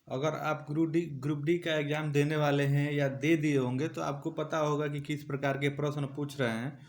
अगर आप group D का एग्ज़ाम देने वाले हैं या दे दिए होंगे तो आपको पता होगा कि किस प्रकार के प्रश्न पूछ रहे हैं।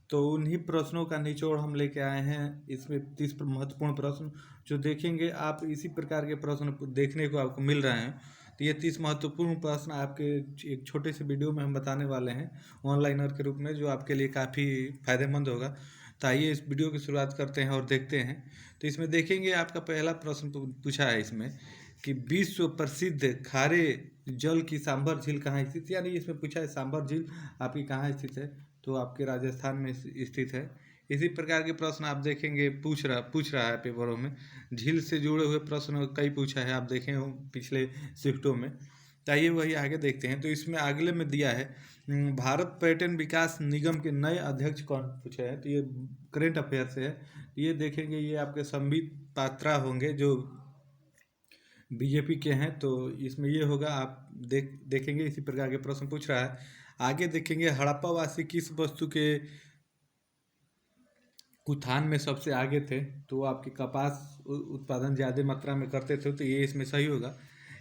तो उन्हीं प्रश्नों का निचोड़ हम लेके आए हैं। इसमें 30 महत्वपूर्ण प्रश्न जो देखेंगे आप, इसी प्रकार के प्रश्न देखने को आपको मिल रहे हैं। तो ये 30 महत्वपूर्ण प्रश्न आपके एक छोटे से वीडियो में हम बताने वाले हैं ऑनलाइनर के रूप में, जो आपके लिए काफ़ी फायदेमंद होगा। तो आइए इस वीडियो की शुरुआत करते हैं और देखते हैं। तो इसमें देखेंगे आपका पहला प्रश्न पूछा है इसमें कि विश्व प्रसिद्ध खारे जल की सांभर झील कहाँ स्थित है। यानी इसमें पूछा है सांभर झील आपकी कहाँ स्थित है, तो आपके राजस्थान में स्थित है। इसी प्रकार के प्रश्न आप देखेंगे पूछ रहा है पेपरों में। झील से जुड़े हुए प्रश्न कई पूछा है, आप देखे हो पिछले शिफ्टों में। आइए वही आगे देखते हैं। तो इसमें अगले में दिया है भारत पर्यटन विकास निगम के नए अध्यक्ष कौन पूछे हैं। तो ये करेंट अफेयर से है। ये देखेंगे, ये आपके संबित पात्रा होंगे जो बीजेपी के हैं। तो इसमें ये होगा, आप देखेंगे इसी प्रकार के प्रश्न पूछ रहा है। आगे देखेंगे हड़प्पावासी किस वस्तु के उत्थान में सबसे आगे थे। तो आपके कपास उत्पादन ज़्यादा मात्रा में करते थे, तो ये इसमें सही होगा।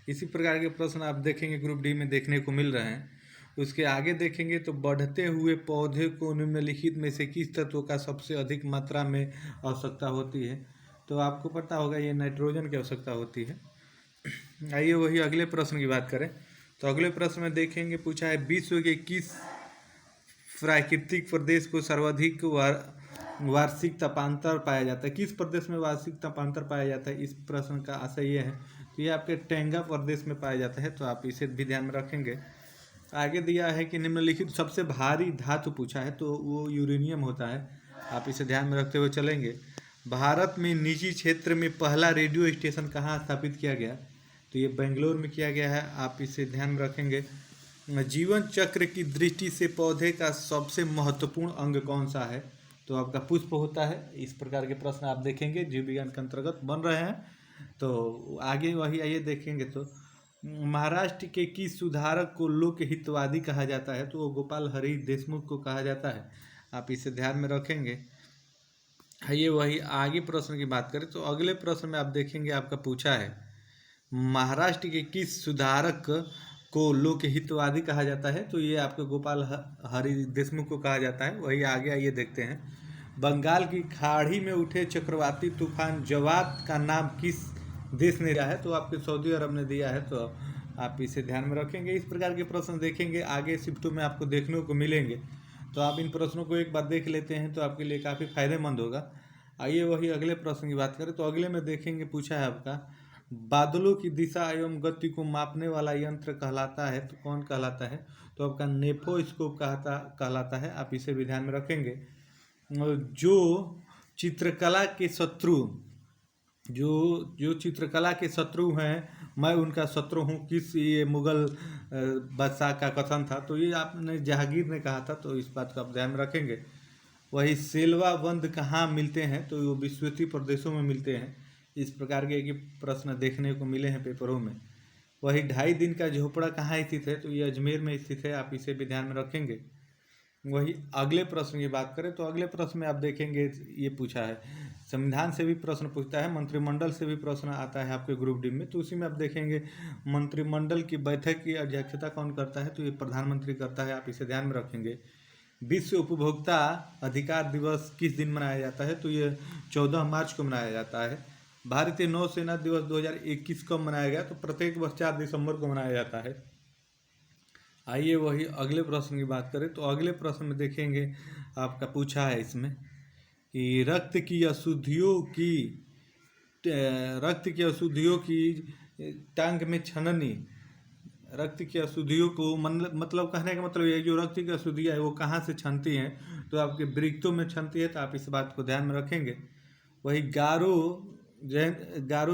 इसी प्रकार के प्रश्न आप देखेंगे ग्रुप डी में देखने को मिल रहे हैं। उसके आगे देखेंगे तो बढ़ते हुए पौधे को निम्नलिखित में से किस तत्व का सबसे अधिक मात्रा में आवश्यकता होती है। तो आपको पता होगा ये नाइट्रोजन की आवश्यकता होती है। आइए वही अगले प्रश्न की बात करें। तो अगले प्रश्न में देखेंगे पूछा है विश्व के किस प्राकृतिक प्रदेश को सर्वाधिक वार्षिक तापांतर पाया जाता है। किस प्रदेश में वार्षिक तापांतर पाया जाता है, इस प्रश्न का आशय ये है। तो ये आपके टेंगा प्रदेश में पाया जाता है, तो आप इसे भी ध्यान में रखेंगे। आगे दिया है कि निम्नलिखित सबसे भारी धातु पूछा है, तो वो यूरेनियम होता है। आप इसे ध्यान में रखते हुए चलेंगे। भारत में निजी क्षेत्र में पहला रेडियो स्टेशन कहाँ स्थापित किया गया। तो ये बेंगलोर में किया गया है, आप इसे ध्यान में रखेंगे। जीवन चक्र की दृष्टि से पौधे का सबसे महत्वपूर्ण अंग कौन सा है। तो आपका पुष्प होता है। इस प्रकार के प्रश्न आप देखेंगे जीव विज्ञान के अंतर्गत बन रहे हैं। तो आगे वही आइए देखेंगे। तो महाराष्ट्र के किस सुधारक को लोक हितवादी कहा जाता है। तो वो गोपाल हरि देशमुख को कहा जाता है, आप इसे ध्यान में रखेंगे। आइए वही आगे प्रश्न की बात करें। तो अगले प्रश्न में आप देखेंगे आपका पूछा है महाराष्ट्र के किस सुधारक को लोकहितवादी कहा जाता है। तो ये आपके गोपाल हरि देशमुख को कहा जाता है। वही आगे आइए देखते हैं। बंगाल की खाड़ी में उठे चक्रवाती तूफान जवाद का नाम किस देश ने दिया है। तो आपके सऊदी अरब ने दिया है, तो आप इसे ध्यान में रखेंगे। इस प्रकार के प्रश्न देखेंगे आगे शिफ्टों में आपको देखने को मिलेंगे। तो आप इन प्रश्नों को एक बार देख लेते हैं तो आपके लिए काफ़ी फायदेमंद होगा। आइए वही अगले प्रश्न की बात करें। तो अगले में देखेंगे पूछा है आपका बादलों की दिशा एवं गति को मापने वाला यंत्र कहलाता है। तो कौन कहलाता है। तो आपका नेफोस्कोप कहलाता है, आप इसे भी ध्यान में रखेंगे। जो चित्रकला के शत्रु जो चित्रकला के शत्रु हैं मैं उनका शत्रु हूँ, किस ये मुगल बादशाह का कथन था। तो ये आपने जहांगीर ने कहा था, तो इस बात को आप ध्यान में रखेंगे। वही सेलवा बंद कहाँ मिलते हैं। तो वो विश्वती प्रदेशों में मिलते हैं। इस प्रकार के एक प्रश्न देखने को मिले हैं पेपरों में। वही 2.5 दिन का झोपड़ा कहाँ स्थित है। तो ये अजमेर में स्थित है, आप इसे भी ध्यान में रखेंगे। वही अगले प्रश्न की बात करें। तो अगले प्रश्न में आप देखेंगे ये पूछा है संविधान से भी प्रश्न पूछता है, मंत्रिमंडल से भी प्रश्न आता है आपके ग्रुप डी में। तो उसी में आप देखेंगे मंत्रिमंडल की बैठक की अध्यक्षता कौन करता है। तो ये प्रधानमंत्री करता है, आप इसे ध्यान में रखेंगे। विश्व उपभोक्ता अधिकार दिवस किस दिन मनाया जाता है। तो ये 14 मार्च को मनाया जाता है। भारतीय नौसेना दिवस 2021 कब मनाया गया। तो प्रत्येक वर्ष 4 दिसंबर को मनाया जाता है। आइए वही अगले प्रश्न की बात करें। तो अगले प्रश्न में देखेंगे आपका पूछा है इसमें कि रक्त की अशुद्धियों की टांग में छननी। रक्त की अशुद्धियों को मतलब कहने का मतलब ये जो रक्त की अशुद्धियाँ है वो कहाँ से छनती हैं। तो आपके वृक्कों में छनती है, तो आप इस बात को ध्यान में रखेंगे। वही गारो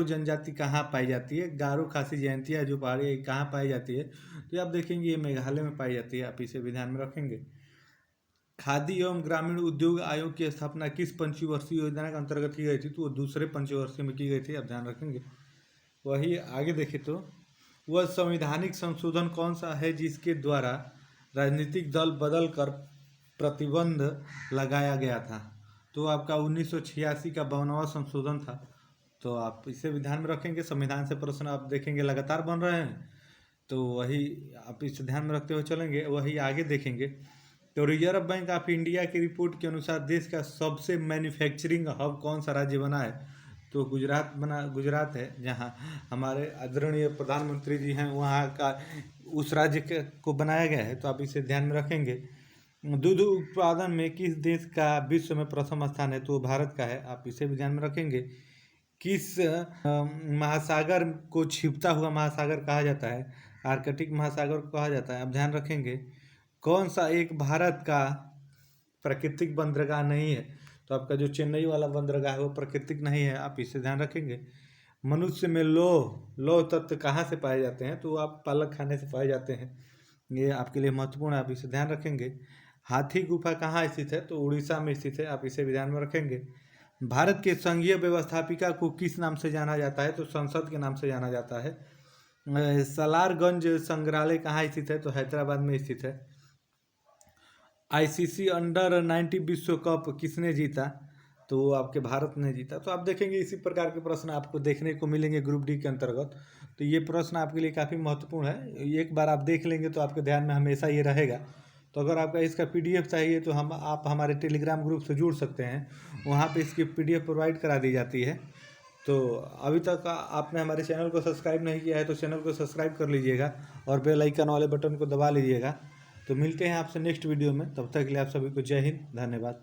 जनजाति कहाँ पाई जाती है। गारो खासी जयंतिया जो पहाड़ी कहाँ पाई जाती है। तो आप देखेंगे ये मेघालय में पाई जाती है, आप इसे भी ध्यान में रखेंगे। खादी एवं ग्रामीण उद्योग आयोग की स्थापना किस पंचवर्षीय योजना के अंतर्गत की गई थी। तो वो दूसरे पंचवर्षीय में की गई थी, आप ध्यान रखेंगे। वही आगे देखें तो वह संवैधानिक संशोधन कौन सा है जिसके द्वारा राजनीतिक दल बदल कर प्रतिबंध लगाया गया था। तो आपका 1986 का 52वां संशोधन था। तो आप इसे भी ध्यान में रखेंगे। संविधान से प्रश्न आप देखेंगे लगातार बन रहे हैं, तो वही आप इसे ध्यान में रखते हुए चलेंगे। वही आगे देखेंगे तो रिजर्व बैंक ऑफ इंडिया की रिपोर्ट के अनुसार देश का सबसे मैन्युफैक्चरिंग हब कौन सा राज्य बना है, तो गुजरात है, जहां हमारे आदरणीय प्रधानमंत्री जी हैं, वहां का उस राज्य को बनाया गया है। तो आप इसे ध्यान में रखेंगे। दूध उत्पादन में किस देश का विश्व में प्रथम स्थान है, तो भारत का है, आप इसे भी ध्यान में रखेंगे। किस महासागर को छिपता हुआ महासागर कहा जाता है, आर्कटिक महासागर को कहा जाता है, आप ध्यान रखेंगे। कौन सा एक भारत का प्राकृतिक बंदरगाह नहीं है, तो आपका जो चेन्नई वाला बंदरगाह है वो प्राकृतिक नहीं है, आप इसे ध्यान रखेंगे। मनुष्य में लौह तत्व कहाँ से पाए जाते हैं, तो आप पालक खाने से पाए जाते हैं, ये आपके लिए महत्वपूर्ण है, आप इसे ध्यान रखेंगे। हाथी गुफा कहाँ स्थित है, तो उड़ीसा में स्थित है, आप इसे भी ध्यान में रखेंगे। भारत के संघीय व्यवस्थापिका को किस नाम से जाना जाता है, तो संसद के नाम से जाना जाता है। सलारगंज संग्रहालय कहाँ स्थित है, तो हैदराबाद में स्थित है। आईसीसी अंडर 90 विश्व कप किसने जीता, तो वो आपके भारत ने जीता। तो आप देखेंगे इसी प्रकार के प्रश्न आपको देखने को मिलेंगे ग्रुप डी के अंतर्गत। तो ये प्रश्न आपके लिए काफ़ी महत्वपूर्ण है, एक बार आप देख लेंगे तो आपके ध्यान में हमेशा ये रहेगा। तो अगर आपका इसका पीडीएफ चाहिए तो आप हमारे टेलीग्राम ग्रुप से जुड़ सकते हैं, वहाँ पे इसकी पीडीएफ प्रोवाइड करा दी जाती है। तो अभी तक आपने हमारे चैनल को सब्सक्राइब नहीं किया है तो चैनल को सब्सक्राइब कर लीजिएगा और बेल आइकन वाले बटन को दबा लीजिएगा। तो मिलते हैं आपसे नेक्स्ट वीडियो में, तब तक के लिए आप सभी को जय हिंद, धन्यवाद।